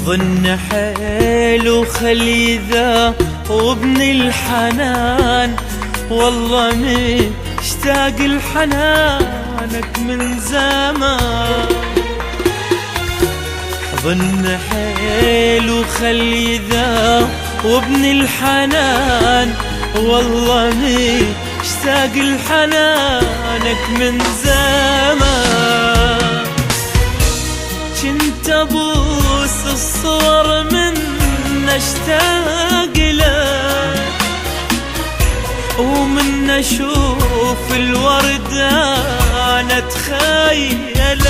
احضن حيل وخلي ذا وابن الحنان، والله مشتاق لحنانك من زمان. احضن حيل وخلي ذا وابن الحنان، والله مشتاق لحنانك من زمان. كنت ابوس الصور من اشتاق لك، ومن اشوف الورد انا اتخيلك.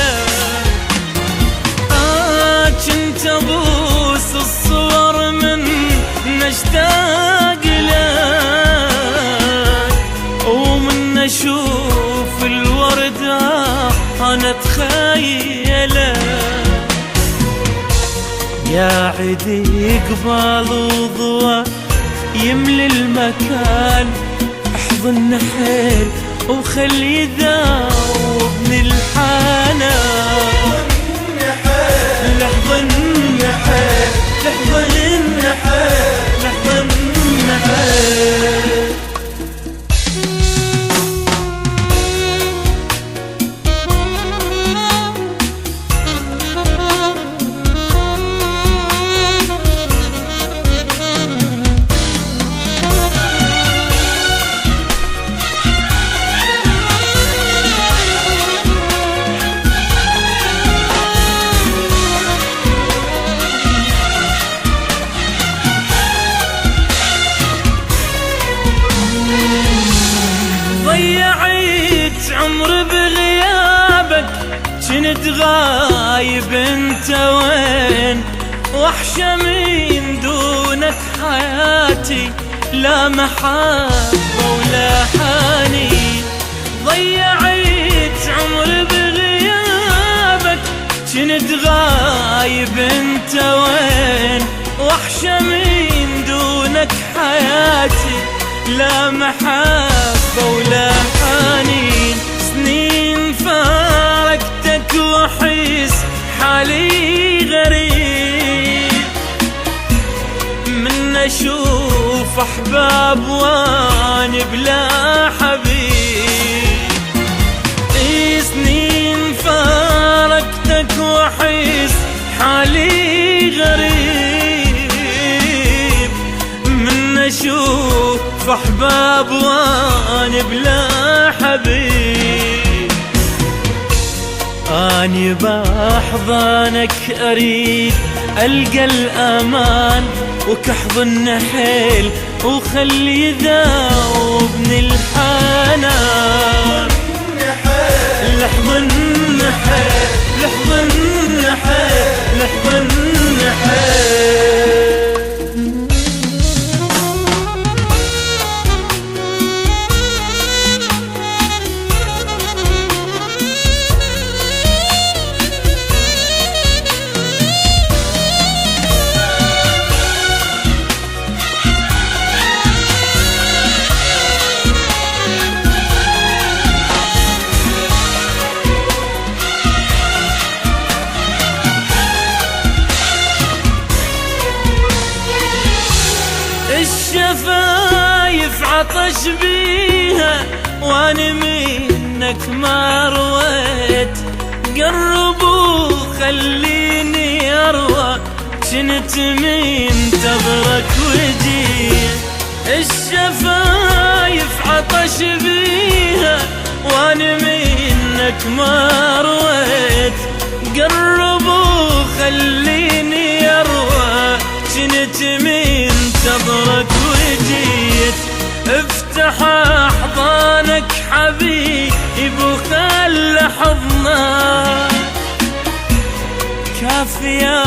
كنت ابوس الصور من اشتاق لك، ومن اشوف الورد انا اتخيلك. يا عدي قبال وضوى يملي المكان، احضن حيل وخلي ذا وابن الحنان. لحظن حيل لحظن حيل لحظن حيل. ضيعت عمر بغيابك، كنت غايب انت وين؟ وحشة من دونك حياتي، لا محبة ولا حنين. ضيعت عمر بغيابك، كنت غايب انت وين؟ وحشة من دونك حياتي، لا محبة ولا حنين. سنين فارقتك وحيس حالي غريب، من اشوف احباب واني بلا حبيب. سنين فارقتك وحيس حالي غريب، من اشوف احباب واني بلا حبيب. اني باحضانك اريد القى الامان، وكحضن حيل وخلي ذا وابن الحنان. لحظن حيل لحظن حيل لحظن حيل. الشفايف عطش بيها واني منك ما رويت، قربوا خليني اروى، كنت منتظرك وجيت. الشفايف عطش بيها واني منك ما رويت، قربوا خليني اروى، كنت منتظرك وجيت. افتح احضانك حبيب وخل حضنك، كافية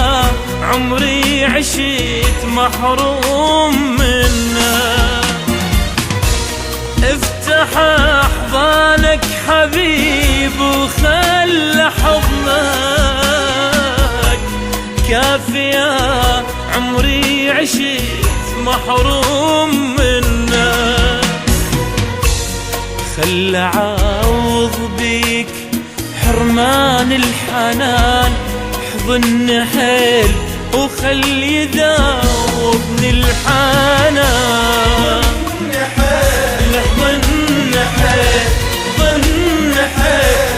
عمري عشت محروم منك. افتح احضانك حبيب وخل حضنك، كافية عمري عشت محروم منك. خل عوض بيك حرمان الحنان، احضن حيل وخل يذوبني الحنان. ظن حيل